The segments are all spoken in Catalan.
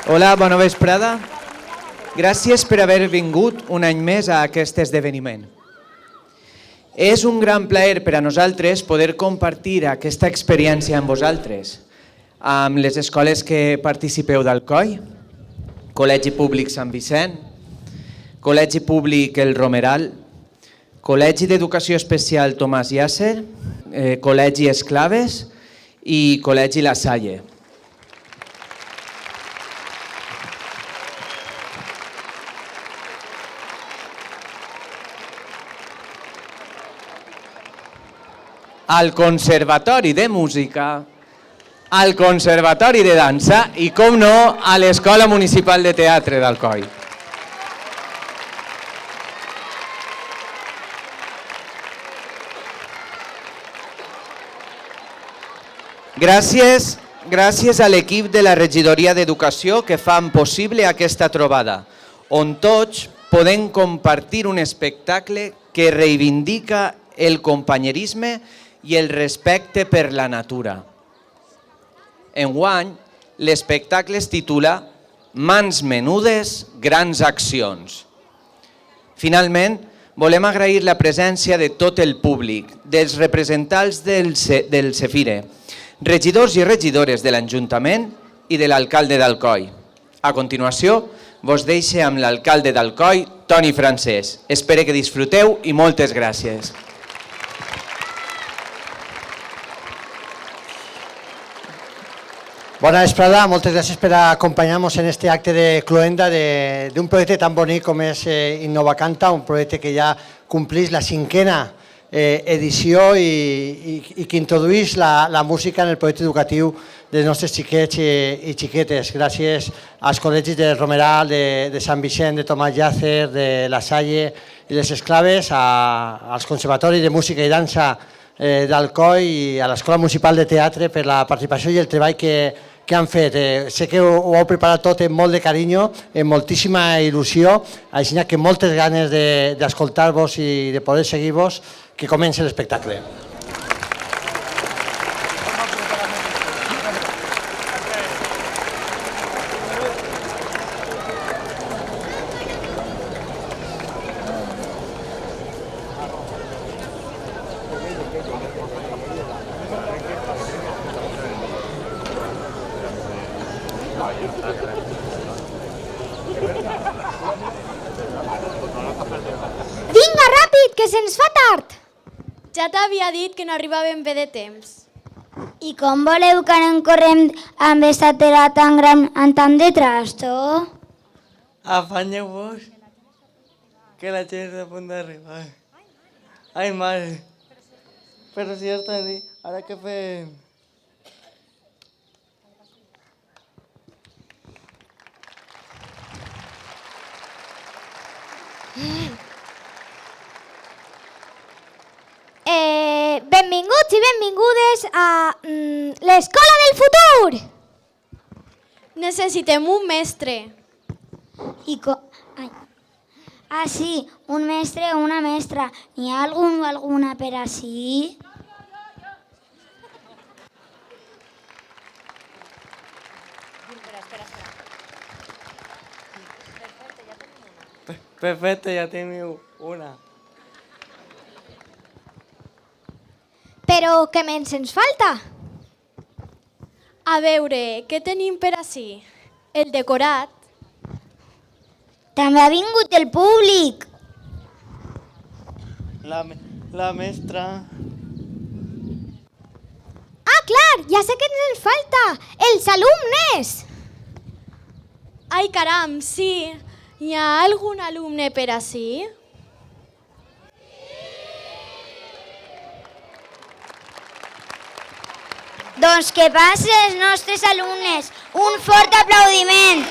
Hola, bona vesprada. Gràcies per haver vingut un any més a aquest esdeveniment. És un gran plaer per a nosaltres poder compartir aquesta experiència amb vosaltres, amb les escoles que participeu d'Alcoi, Col·legi Públic Sant Vicent, Col·legi Públic El Romeral, Col·legi d'Educació Especial Tomàs Llàcer, Col·legi Esclaves i Col·legi La Salle. Al Conservatori de Música, al Conservatori de Dansa i, com no, a l'Escola Municipal de Teatre d'Alcoi. Gràcies a l'equip de la Regidoria d'Educació que fan possible aquesta trobada, on tots podem compartir un espectacle que reivindica el companyerisme i el respecte per la natura. Enguany, l'espectacle es titula Mans menudes, grans accions. Finalment, volem agrair la presència de tot el públic, dels representants del Cefire, regidors i regidores de l'Ajuntament i de l'alcalde d'Alcoi. A continuació, vos deixo amb l'alcalde d'Alcoi, Toni Francés. Espero que disfruteu i moltes gràcies. Bona vesprada, moltes gràcies per acompanyar-nos en este acte de cloenda d'un projecte tan bonic com és Innovacanta, un projecte que ja complís la 5ª edició i que introduís la música en el projecte educatiu dels nostres xiquets i xiquetes. Gràcies als col·legis del Romeral, de Sant Vicent, de Tomàs Llàcer, de La Salle i les Esclaves, als conservatoris de música i dansa d'Alcoi i a l'Escola Municipal de Teatre per la participació i el treball que han fet. Sé que ho heu preparat tot amb molt de carinyo, amb moltíssima il·lusió, així que moltes ganes d'escoltar-vos i de poder seguir-vos, que comenci l'espectacle. Vinga, ràpid, que se'ns fa tard! Ja t'havia dit que no arribàvem bé de temps. I com voleu que anem corrent amb aquesta tela tan gran amb tant de trasto? Afanyeu-vos, que la gent està a punt d'arribar. Ai, mare. Però si ja està dit, ara què fem? Benvinguts i benvingudes a l'Escola del Futur! Necessitem un mestre. Sí, un mestre o una mestra. N'hi ha algun o alguna per ací? Perfecte, ja teniu una. Però què més ens falta? A veure, què tenim per ací? El decorat. També ha vingut el públic. La mestra. Ah, clar, ja sé què ens falta. Els alumnes. Ai, caram, sí. Hi ha algun alumne per ací? Doncs que passin els nostres alumnes. Un fort aplaudiment.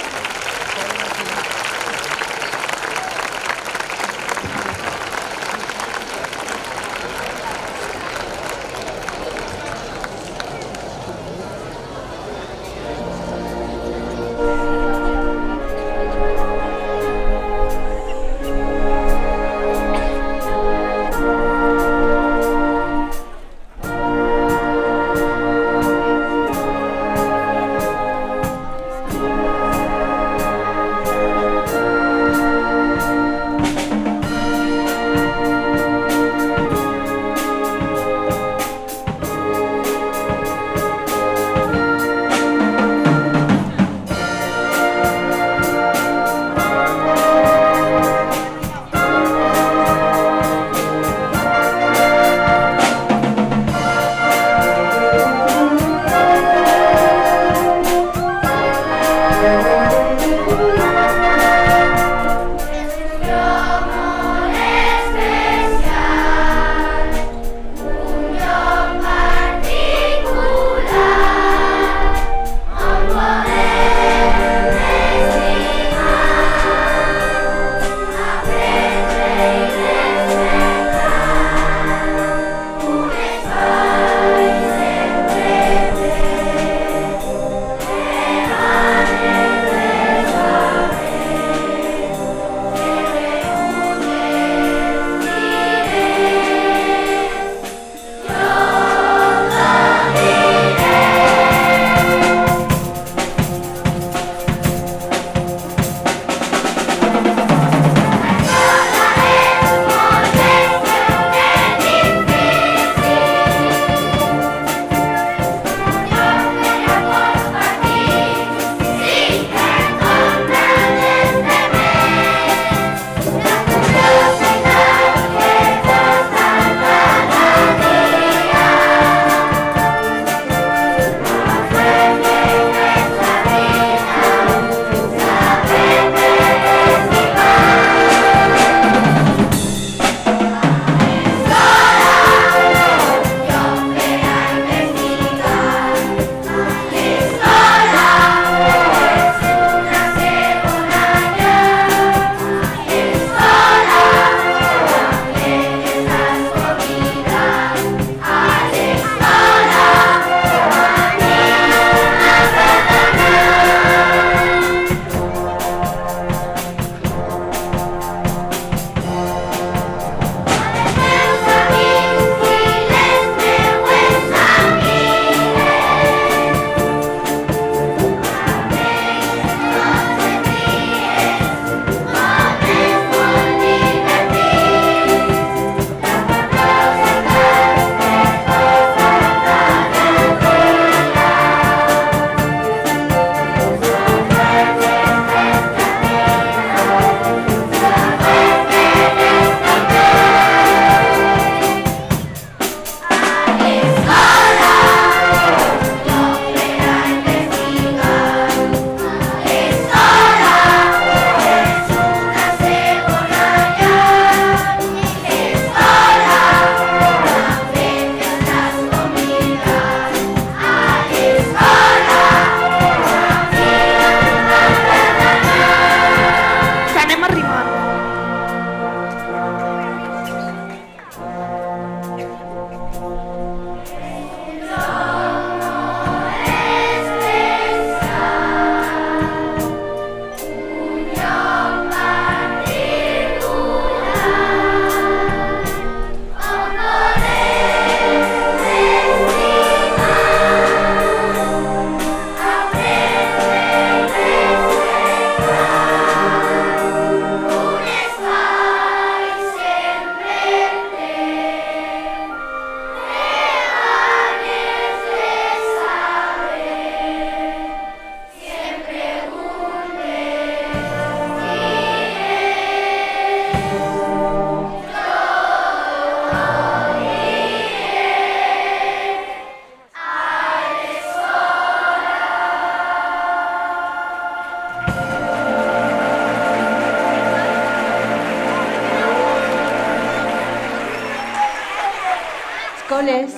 escoles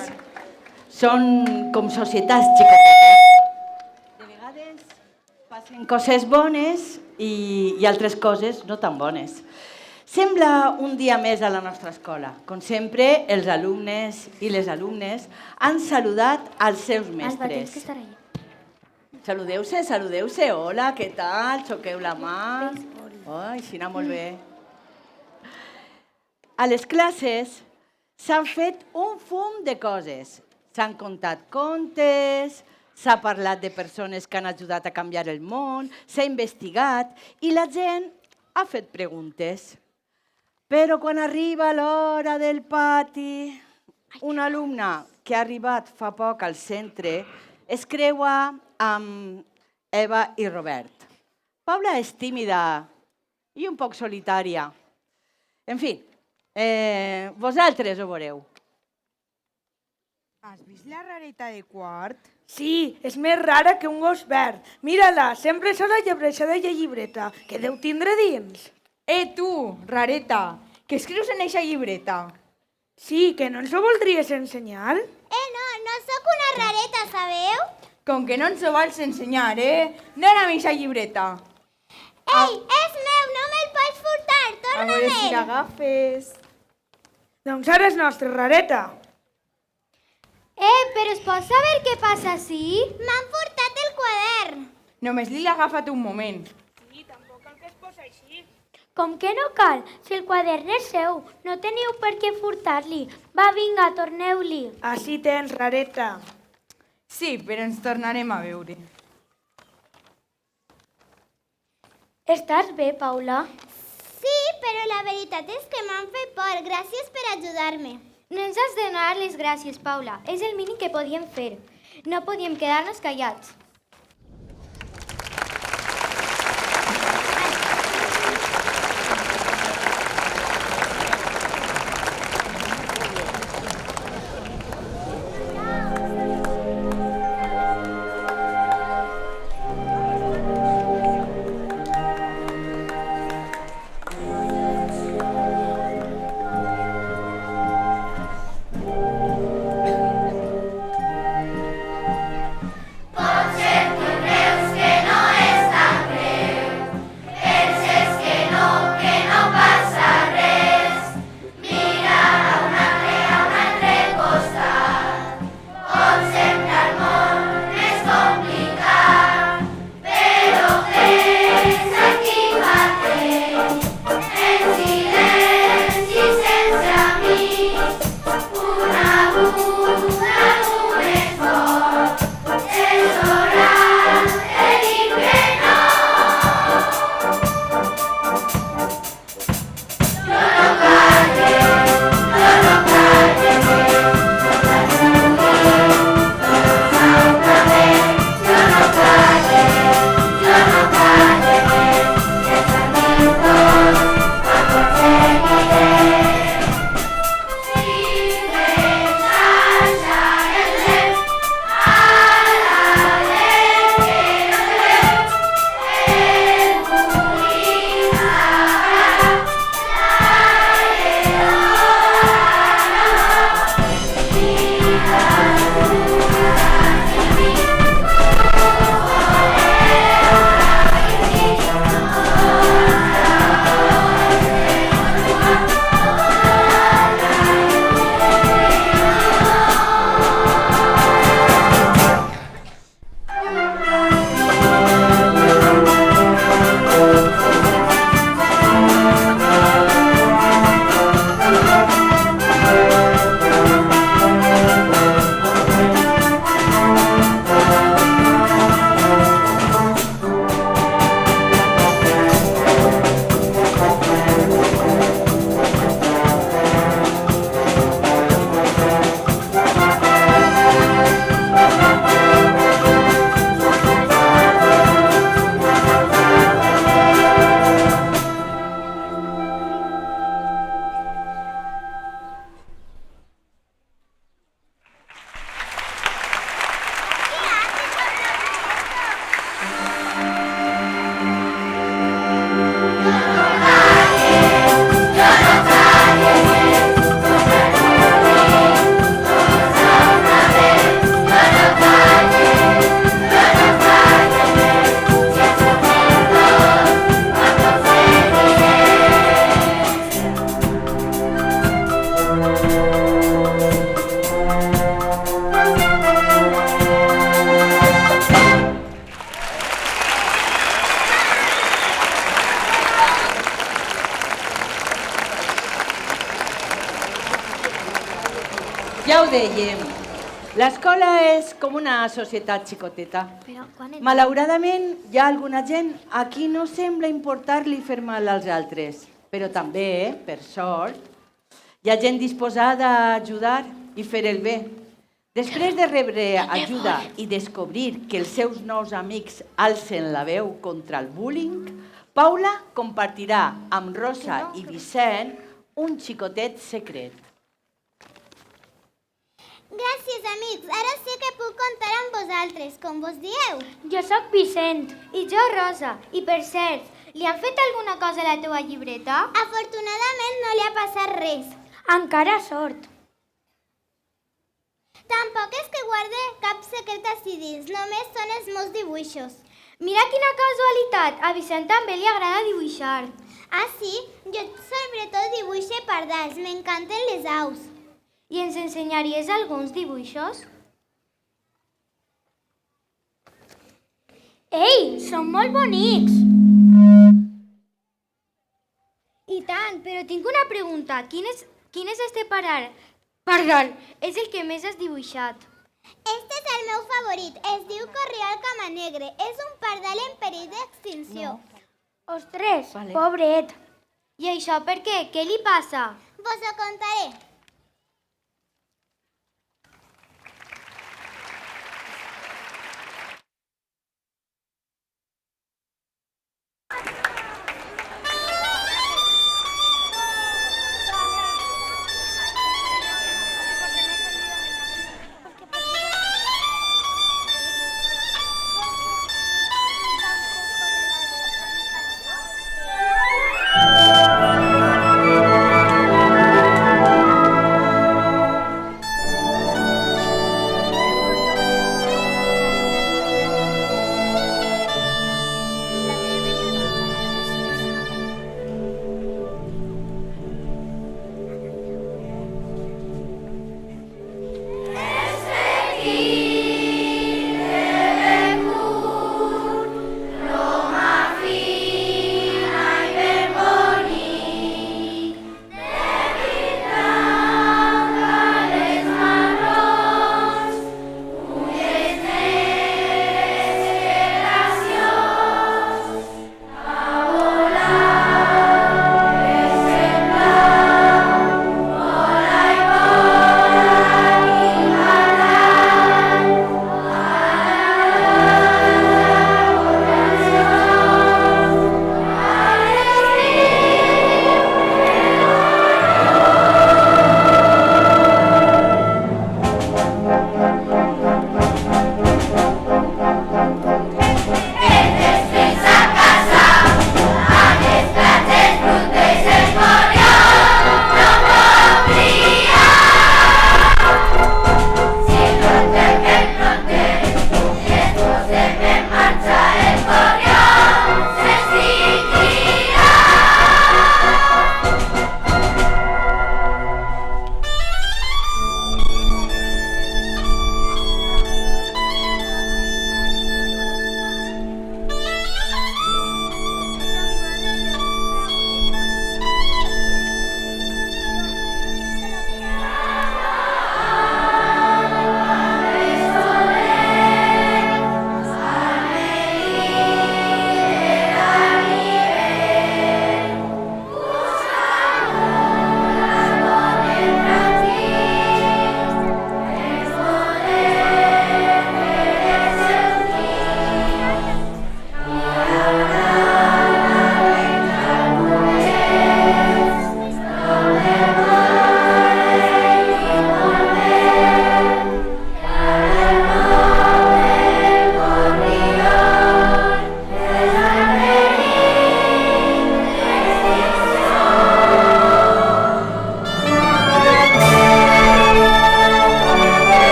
són com societats xicotetes. De vegades passen coses bones i altres coses no tan bones. Sembla un dia més a la nostra escola. Com sempre, els alumnes i les alumnes han saludat als seus mestres. Saludeu-se, saludeu-se. Hola, què tal? Xoqueu la mà. Ai, així anar molt bé. A les classes s'han fet un fum de coses. S'han contat contes, s'ha parlat de persones que han ajudat a canviar el món, s'ha investigat i la gent ha fet preguntes. Però quan arriba l'hora del pati, una alumna que ha arribat fa poc al centre es creua amb Eva i Robert. Paula és tímida i un poc solitària. En fi, vosaltres ho veureu. Has vist la rareta de quart? Sí, és més rara que un gos verd. Mira-la, sempre s'ha la llebreixada de llibreta, que deu tindre dins. Tu, rareta, què escrius en eixa llibreta? Sí, que no ens ho voldries ensenyar? No sóc una rareta, sabeu? Com que no ens ho vols ensenyar, Anem amb eixa llibreta. Ei, és meu, no me'l pots furtar, A veure si torna-me'l. l'agafes. Doncs ara és nostra rareta. Però es pot saber què passa així? M'han furtat el quadern. Només li l'agafa't un moment. Com que no cal? Si el quadern és seu, no teniu per què furtar-li. Va, vinga, torneu-li. Així tens, rareta. Sí, però ens tornarem a veure. Estàs bé, Paula? Sí, però la veritat és que m'han fet por. Gràcies per ajudar-me. No ens has de donar les gràcies, Paula. És el mínim que podíem fer. No podíem quedar-nos callats. Pot ser dèiem, l'escola és com una societat xicoteta. Malauradament, hi ha alguna gent a qui no sembla importar-li fer mal als altres, però també, per sort, hi ha gent disposada a ajudar i fer el bé. Després de rebre ajuda i descobrir que els seus nous amics alcen la veu contra el bullying, Paula compartirà amb Rosa i Vicent un xicotet secret. Gràcies, amics. Ara sí que puc comptar amb vosaltres, com vos dieu. Jo sóc Vicent. I jo Rosa. I per cert, li han fet alguna cosa a la teua llibreta? Afortunadament no li ha passat res. Encara sort. Tampoc és que guarde cap secret així dins, només són els meus dibuixos. Mira quina casualitat, a Vicent també li agrada dibuixar. Ah, sí? Jo sobretot dibuixo pardals, m'encanten les aus. I ens ensenyaries alguns dibuixos? Ei, són molt bonics! I tant, però tinc una pregunta. Quin és este pardal? És el que més has dibuixat. Este és el meu favorit, es diu Corriol Camanegre. És un pardal en perill d'extinció. Ostres, pobret! I això per què? Què li passa? Vos ho contaré.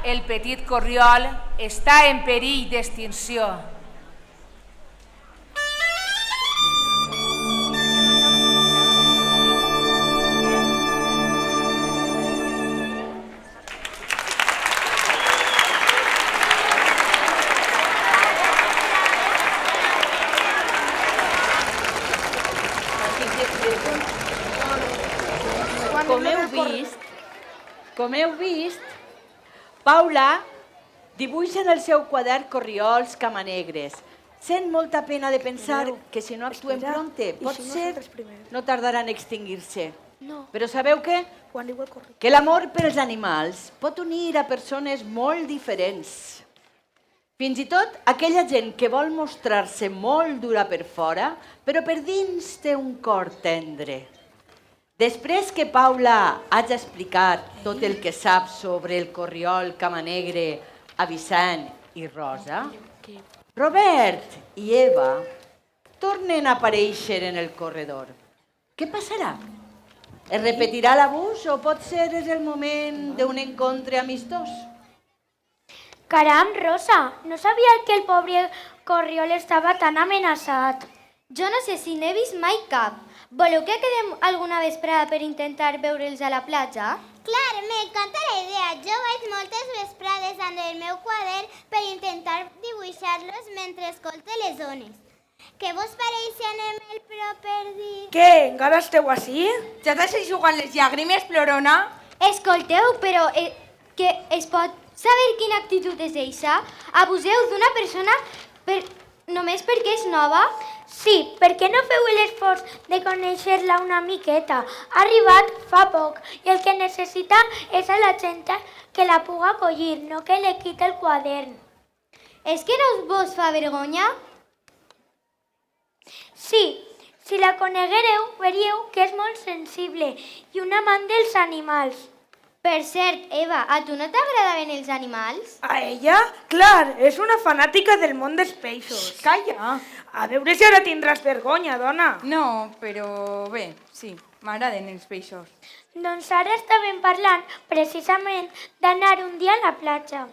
el petit corriol està en perill d'extinció. Com heu vist, Paula dibuixa en el seu quadern corriols camanegres. Sent molta pena de pensar que si no actuem prompte, potser no tardaran en extingir-se. Però sabeu què? Que l'amor per als animals pot unir a persones molt diferents. Fins i tot aquella gent que vol mostrar-se molt dura per fora, però per dins té un cor tendre. Després que Paula hagi explicat tot el que sap sobre el corriol camanegre a Vicent i Rosa, Robert i Eva tornen a aparèixer en el corredor. Què passarà? Es repetirà l'abús o potser és el moment d'un encontre amistós? Caram, Rosa, no sabia que el pobre corriol estava tan amenaçat. Jo no sé si n'he vist mai cap. Voleu que quedem alguna vesprada per intentar veure'ls a la platja? Clar, m'encanta la idea. Jo vaig moltes vesprades amb el meu quadern per intentar dibuixar-los mentre escolte les ones. Què vos pareix si anem el proper dia? Què, encara esteu així? Ja t'has eixugat les llàgrimes, plorona? Escolteu, però que es pot saber quina actitud és eixa? Abuseu d'una persona només perquè és nova? Sí, per què no feu l'esforç de conèixer-la una miqueta? Ha arribat fa poc i el que necessita és a la gent que la puga acollir, no que li quiti el quadern. És que no vos fa vergonya? Sí, si la coneguereu, veríeu que és molt sensible i un amant dels animals. Per cert, Eva, a tu no t'agradaven els animals? A ella? Clar, és una fanàtica del món dels peixos. Calla! A veure si ara tindràs vergonya, dona. No, però bé, sí, m'agraden els peixos. Doncs ara estàvem parlant precisament d'anar un dia a la platja.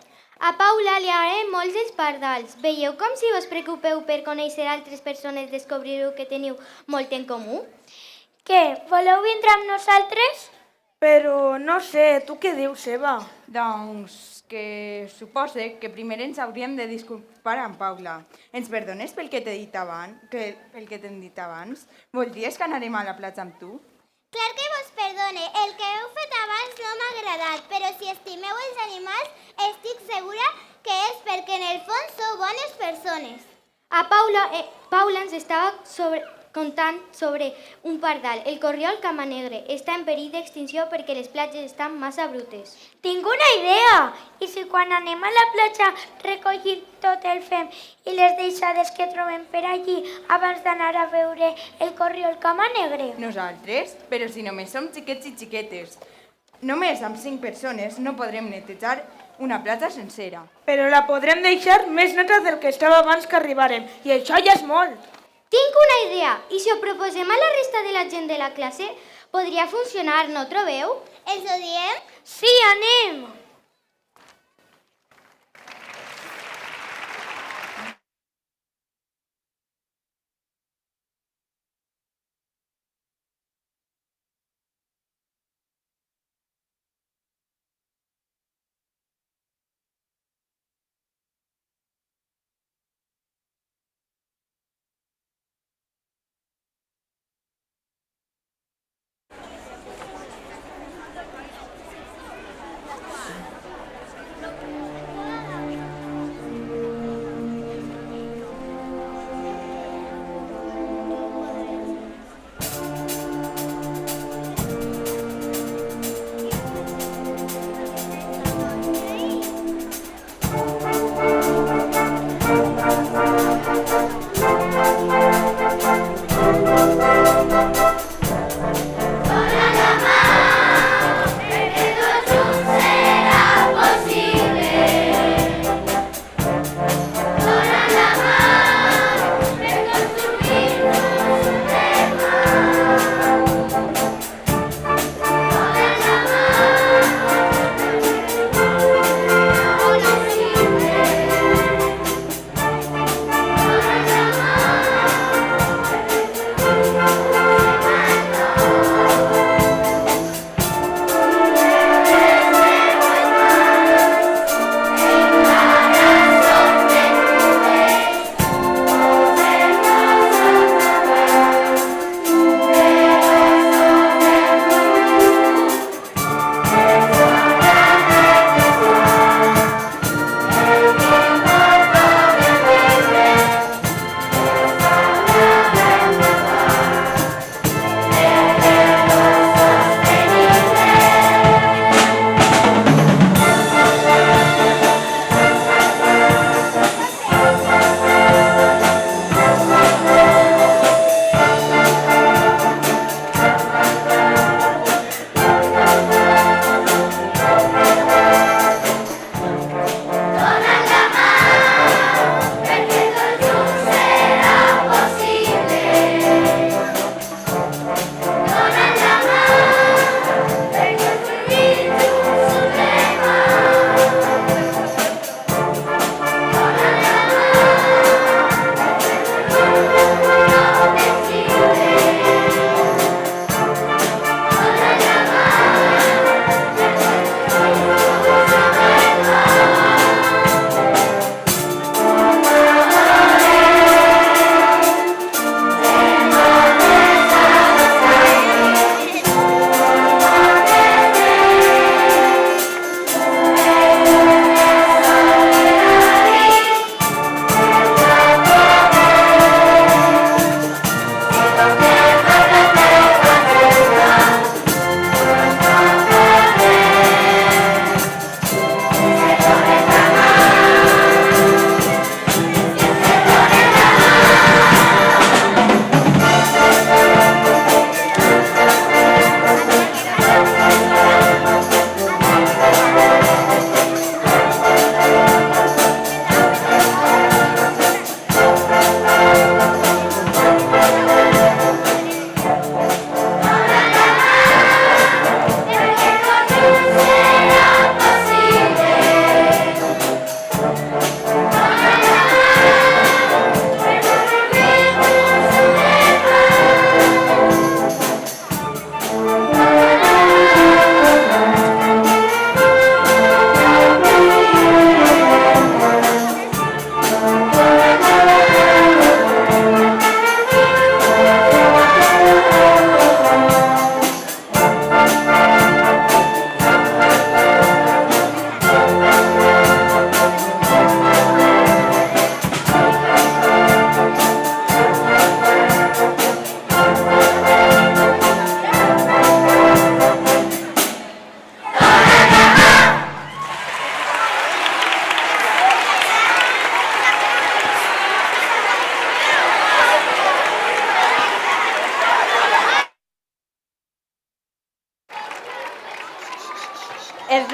A Paula li agraden molt els pardals. Veieu com si vos preocupeu per conèixer altres persones descobrireu que teniu molt en comú? Què, voleu vindre amb nosaltres? Però no sé, tu què dius, Eva? Doncs que supose que primer ens hauríem de disculpar amb Paula. Ens perdones pel que t'he dit abans? Voldries que anarem a la platja amb tu? Clar que vos perdone, el que heu fet abans no m'ha agradat, però si estimeu els animals, estic segura que és perquè en el fons sou bones persones. A Paula ens estava contant sobre un pardal. El corriol camanegre està en perill d'extinció perquè les platges estan massa brutes. Tinc una idea! I si quan anem a la platja recollim tot el fem i les deixades que trobem per allí abans d'anar a veure el corriol camanegre? Nosaltres? Però si només som xiquets i xiquetes. Només amb 5 persones no podrem netejar una platja sencera. Però la podrem deixar més neta del que estava abans que arribarem, i això ja és molt. Tinc una idea, i si ho proposem a la resta de la gent de la classe, podria funcionar, no trobeu? Els ho diem? Sí, anem!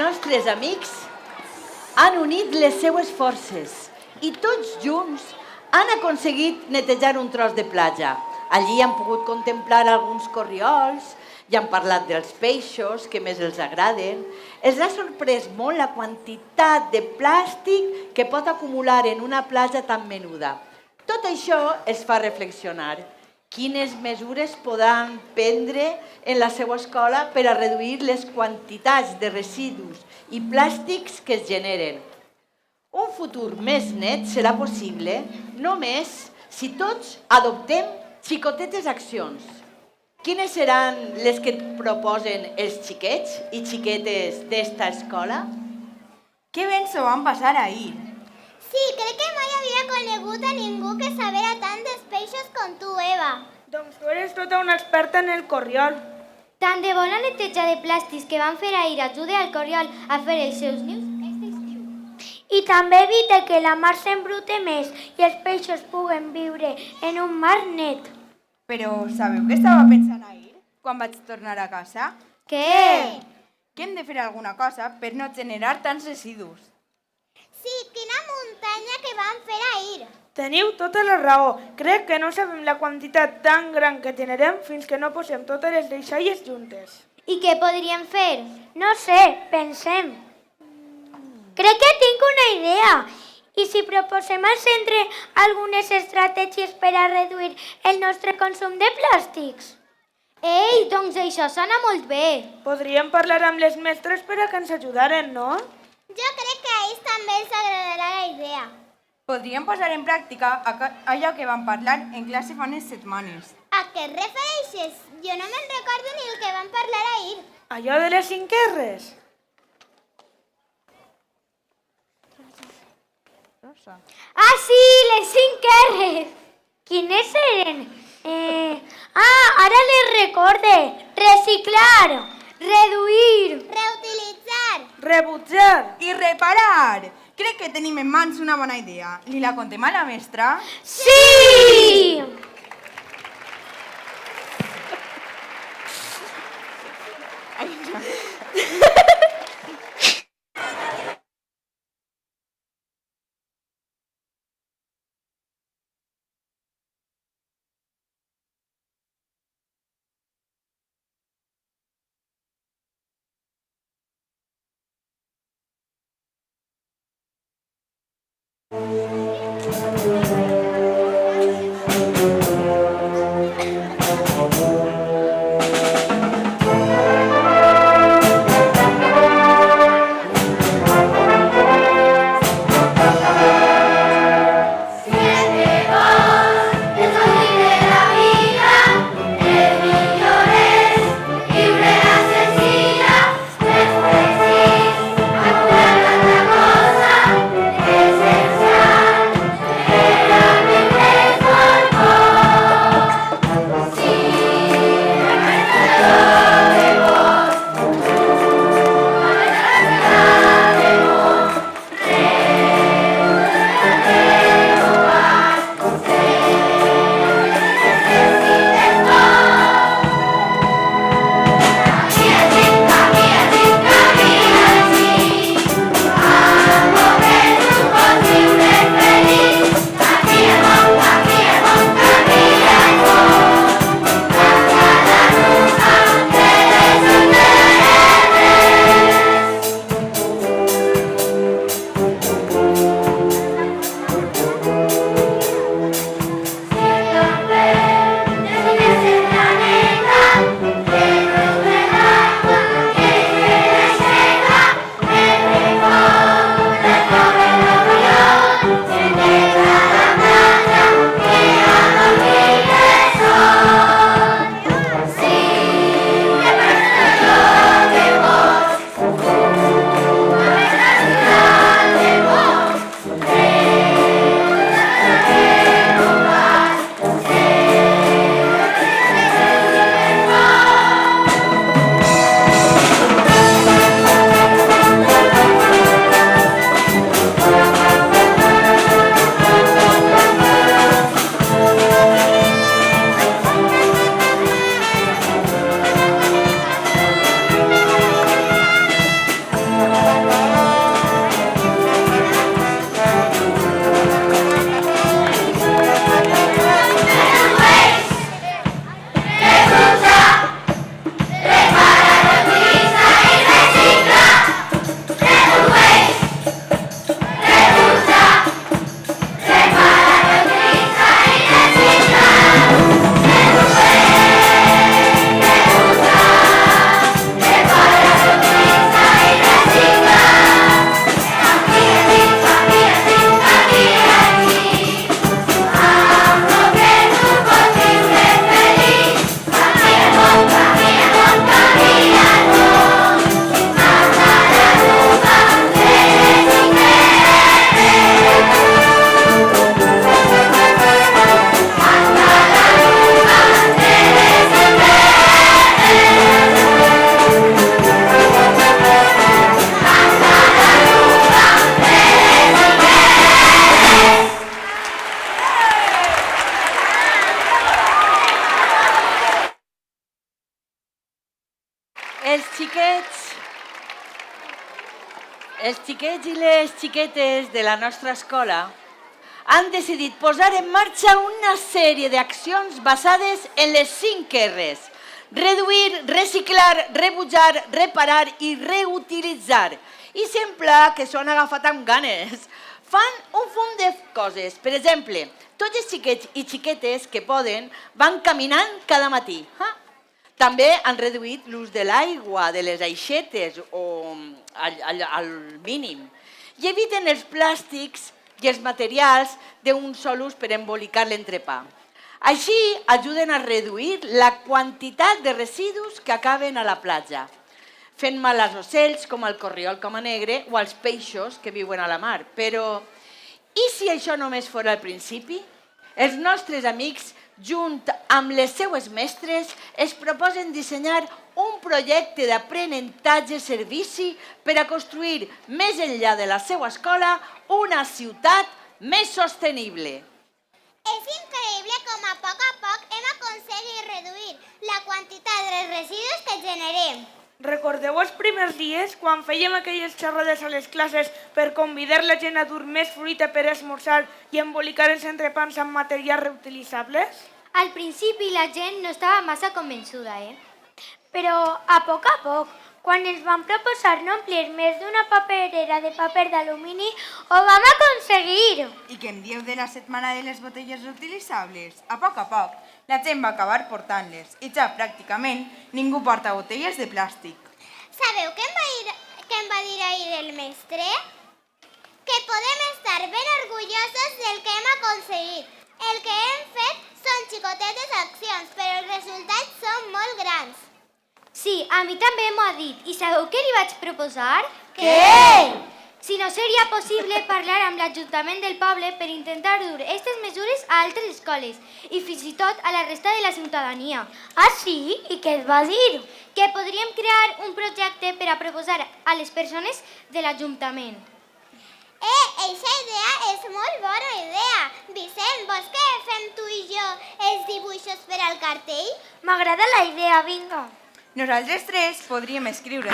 nostres amics han unit les seues forces i tots junts han aconseguit netejar un tros de platja. Allí han pogut contemplar alguns corriols, i han parlat dels peixos que més els agraden. Els ha sorprès molt la quantitat de plàstic que pot acumular en una platja tan menuda. Tot això els fa reflexionar. Quines mesures podran prendre en la seva escola per a reduir les quantitats de residus i plàstics que es generen? Un futur més net serà possible només si tots adoptem xicotetes accions. Quines seran les que proposen els xiquets i xiquetes d'esta escola? Que ben s'ho van passar ahir. Sí, crec que mai havia conegut a ningú que sabera tant dels peixos com tu, Eva. Doncs tu eres tota una experta en el corriol. Tant de bona neteja de plàstics que van fer ahir ajuda al corriol a fer els seus nius aquest estiu. I també evita que la mar s'embrute més i els peixos puguen viure en un mar net. Però sabeu què estava pensant ahir, quan vaig tornar a casa? Què? Que hem de fer alguna cosa per no generar tants residus. Sí, quina muntanya que van fer ahir. Teniu tota la raó. Crec que no sabem la quantitat tan gran que generem fins que no posem totes les deixalles juntes. I què podríem fer? No sé, pensem. Crec que tinc una idea. I si proposem al centre algunes estratègies per a reduir el nostre consum de plàstics? Ei, doncs això sona molt bé. Podríem parlar amb les mestres per a que ens ajudaren, no? Jo crec que a ells també els agradarà la idea. Podríem posar en pràctica allò que vam parlar en classe fa unes setmanes. A què et refereixes? Jo no me'n recordo ni el que vam parlar ahir. Allò de les 5 R's. Ah, sí, les 5 R's. Quines eren? Ara les recorde. Reciclar, reduir, Reutilitzar. Rebutjar. I reparar! Crec que tenim en mans una bona idea. Li la contem a la mestra? sí! Esencial. xiquets i les xiquetes de la nostra escola han decidit posar en marxa una sèrie d'accions basades en les 5 R's. Reduir, reciclar, rebutjar, reparar i reutilitzar. I sembla que s'ho han agafat amb ganes. Fan un fum de coses. Per exemple, tots els xiquets i xiquetes que poden van caminant cada matí. També han reduït l'ús de l'aigua, de les aixetes o al mínim. I eviten els plàstics i els materials d'un sol ús per embolicar l'entrepà. Així ajuden a reduir la quantitat de residus que acaben a la platja, fent mal als ocells com el corriol camanegre o als peixos que viuen a la mar. Però, i si això només fos el principi? Els nostres amics, junt amb les seues mestres, es proposen dissenyar un projecte d'aprenentatge-servici per a construir, més enllà de la seva escola, una ciutat més sostenible. És increïble com a poc hem aconseguit reduir la quantitat de residus que generem. Recordeu els primers dies quan fèiem aquelles xerrades a les classes per convidar la gent a dur més fruita per esmorzar i embolicar els entrepans amb materials reutilitzables? Al principi la gent no estava massa convençuda, Però a poc, quan ens van proposar no omplir més d'una paperera de paper d'alumini, ho vam aconseguir. I què em dieu de la setmana de les botelles reutilitzables? A poc, la gent va acabar portant-les i ja pràcticament ningú porta botelles de plàstic. Sabeu què em va dir ahir el mestre? Que podem estar ben orgullosos del que hem aconseguit. El que hem fet són xicotetes accions, però els resultats són molt grans. Sí, a mi també m'ho ha dit. I sabeu què li vaig proposar? Què? Si no seria possible parlar amb l'Ajuntament del poble per intentar dur aquestes mesures a altres escoles i fins i tot a la resta de la ciutadania. Ah, sí? I què et va dir? Que podríem crear un projecte per a proposar a les persones de l'Ajuntament. Eixa idea és molt bona idea. Vicent, vols que fem tu i jo els dibuixos per al cartell? M'agrada la idea, vinga. Nosaltres tres podríem escriure.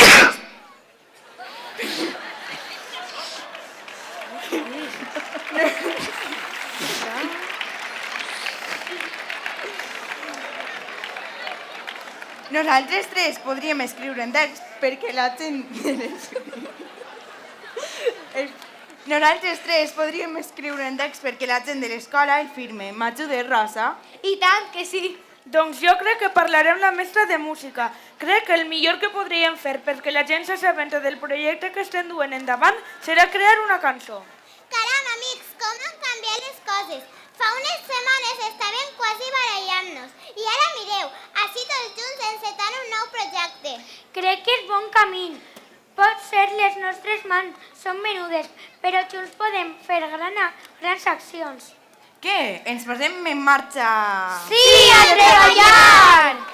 Nosaltres tres podríem escriure en text perquè la gent de l'escola... Nosaltres tres podríem escriure en text perquè la gent de l'escola el firme. M'ajudes, Rosa? I tant que sí. Doncs jo crec que parlaré amb la mestra de música. Crec que el millor que podríem fer perquè la gent s'assabenta del projecte que estem duent endavant serà crear una cançó. Caram, amics, com han canviat les coses. Fa unes setmanes estàvem quasi barallant-nos i ara mireu, així tots junts encetant un nou projecte. Crec que és bon camí. Potser les nostres mans són menudes, però junts podem fer grans accions. Què? Ens posem en marxa? Sí, a treballar!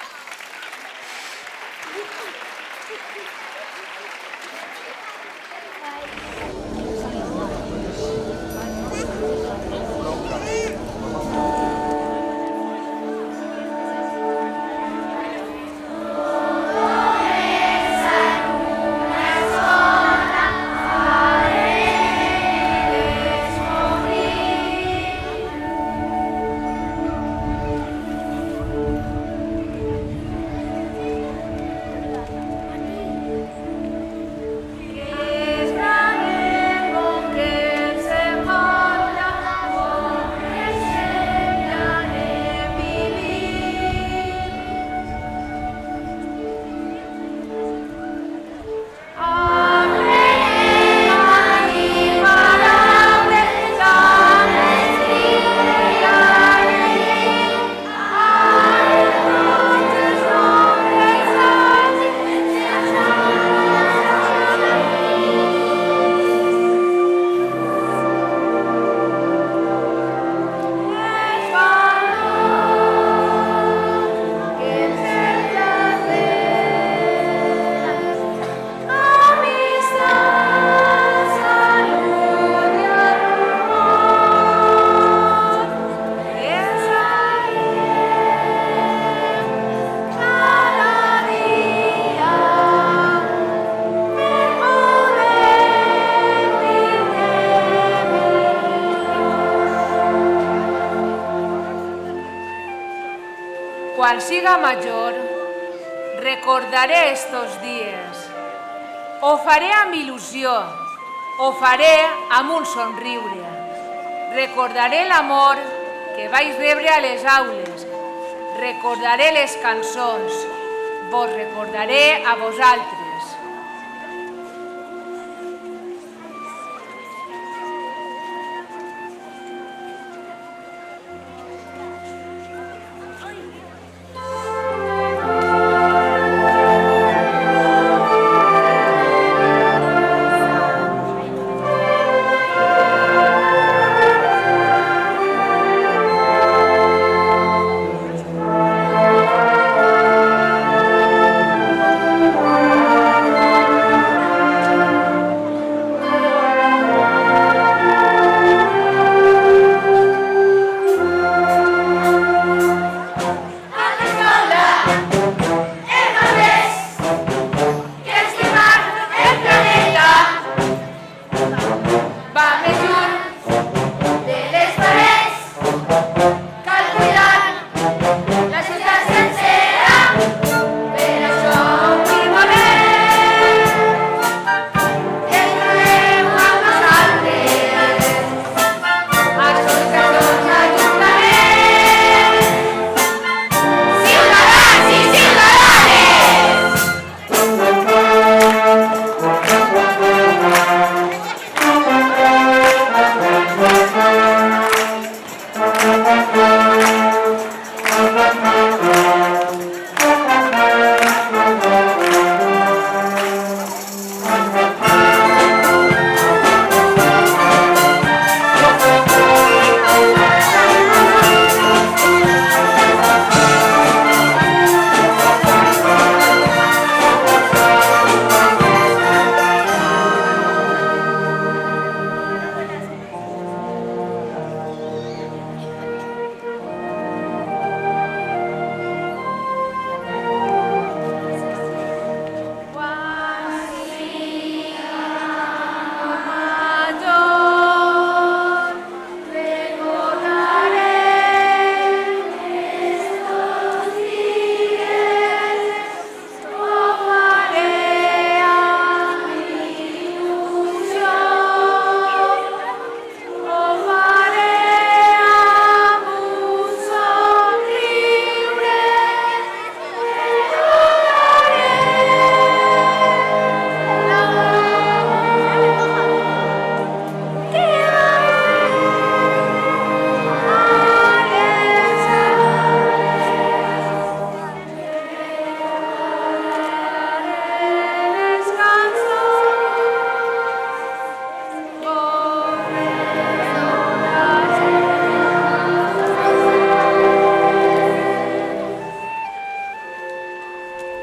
Quan siga major, recordaré estos dies. Ho faré amb il·lusió, ho faré amb un somriure. Recordaré l'amor que vaig rebre a les aules. Recordaré les cançons. Vos recordaré a vosaltres.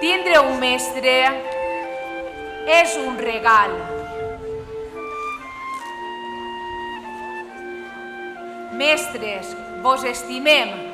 Tindre un mestre és un regal. Mestres, vos estimem.